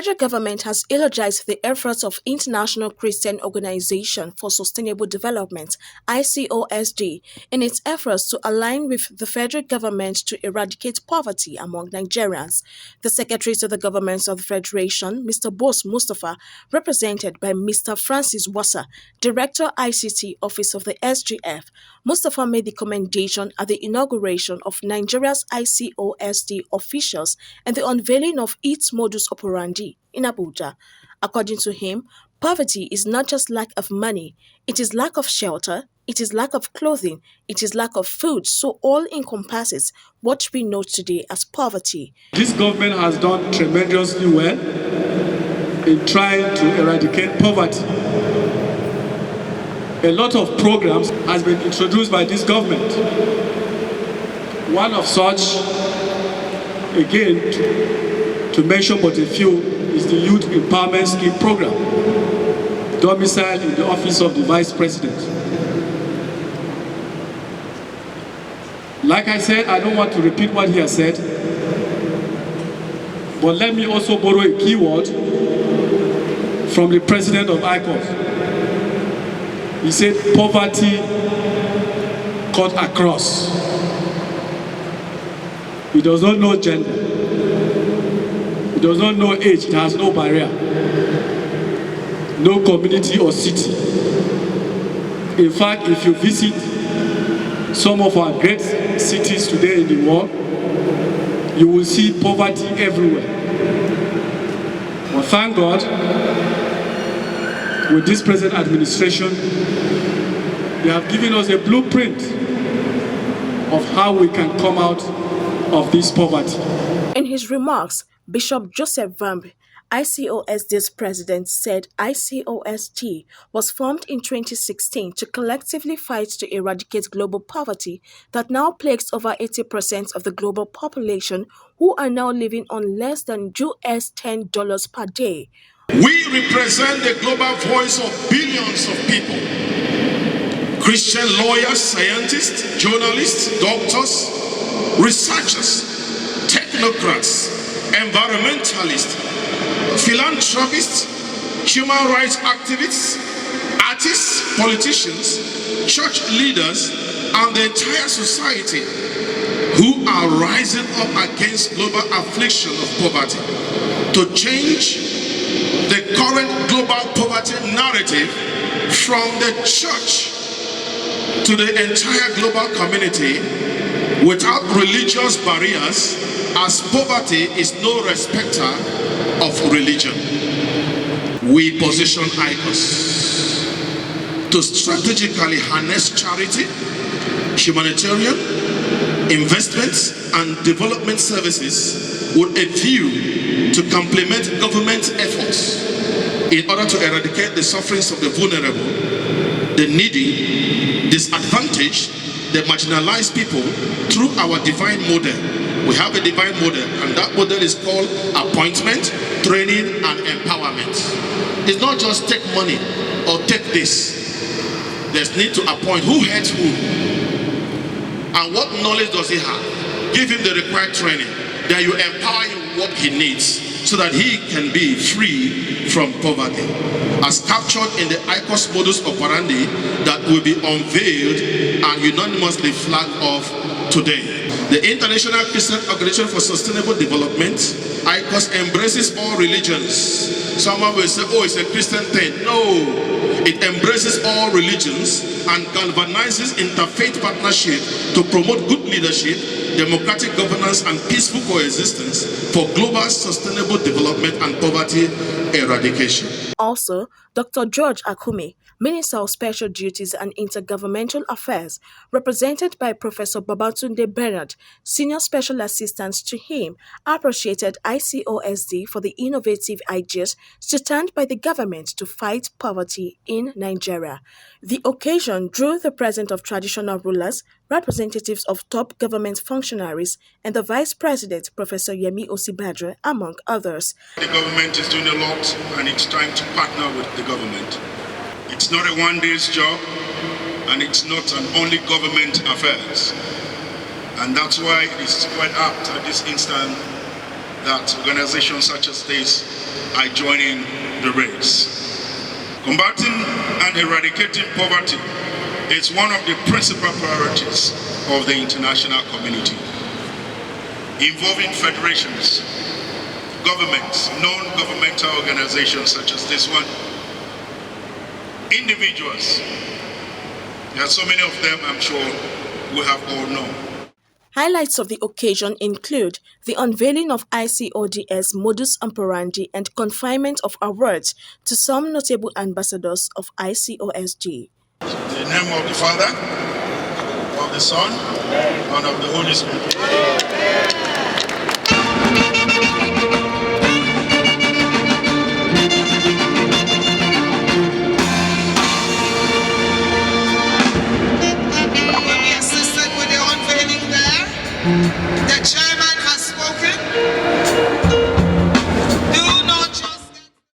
federal government has eulogized the efforts of International Christian Organization for Sustainable Development (ICOSD) in its efforts to align with the federal government to eradicate poverty among Nigerians. The Secretary to the Government of the Federation, Mr. Bose Mustapha, represented by Mr. Francis Wassa, Director ICT Office of the SGF, Mustapha made the commendation at the inauguration of Nigeria's ICOSD officials and the unveiling of its modus operandi in Abuja. According to him, poverty is not just lack of money, it is lack of shelter, it is lack of clothing, it is lack of food, so all encompasses what we know today as poverty. This government has done tremendously well in trying to eradicate poverty. A lot of programs has been introduced by this government. One of such, again, to mention but a few, is the Youth Empowerment Scheme Program, domiciled in the Office of the Vice President. Like I said, I don't want to repeat what he has said, but let me also borrow a keyword from the President of ICOSD. He said, poverty cut across. It does not know gender. It does not know age. It has no barrier. No community or city. In fact, if you visit some of our great cities today in the world, you will see poverty everywhere. But thank God, with this present administration, they have given us a blueprint of how we can come out of this poverty. In his remarks, Bishop Joseph Vamb, ICOSD's president, said ICOSD was formed in 2016 to collectively fight to eradicate global poverty that now plagues over 80% of the global population, who are now living on less than $10 per day. We represent the global voice of billions of people. Christian lawyers, scientists, journalists, doctors, researchers, technocrats, environmentalists, philanthropists, human rights activists, artists, politicians, church leaders, and the entire society who are rising up against global affliction of poverty to change the current global poverty narrative from the church to the entire global community without religious barriers, as poverty is no respecter of religion. We position ICOS to strategically harness charity, humanitarian, investments and development services with a view to complement government efforts in order to eradicate the sufferings of the vulnerable, the needy, disadvantaged, the marginalized people through our divine model. We have a divine model, and that model is called appointment, training, and empowerment. It's not just take money or take this. There's need to appoint who heads who, and what knowledge does he have. Give him the required training. Then you empower him with what he needs so that he can be free from poverty, as captured in the ICOS modus operandi that will be unveiled and unanimously flagged off today. The International Christian Organization for Sustainable Development, ICOS, embraces all religions. Someone will say, oh, it's a Christian thing. No, it embraces all religions and galvanizes interfaith partnership to promote good leadership, democratic governance, and peaceful coexistence for global sustainable development and poverty eradication. Also, Dr. George Akume, Minister of Special Duties and Intergovernmental Affairs, represented by Professor Babatunde Bernard, Senior Special Assistant to him, appreciated ICOSD for the innovative ideas to stand by the government to fight poverty in Nigeria. The occasion drew the presence of traditional rulers, representatives of top government functionaries, and the Vice President, Professor Yemi Osibadre, among others. The government is doing a lot, and it's time to partner with the government. It's not a one-day's job, and it's not an only government affairs. And that's why it's quite apt at this instant that organizations such as this are joining the race. Combating and eradicating poverty is one of the principal priorities of the international community, involving federations, governments, non-governmental organizations such as this one, individuals. There are so many of them, I'm sure we have all known. Highlights of the occasion include the unveiling of ICODS modus operandi and conferment of awards to some notable ambassadors of ICOSD. In the name of the Father, of the Son, and of the Holy Spirit. The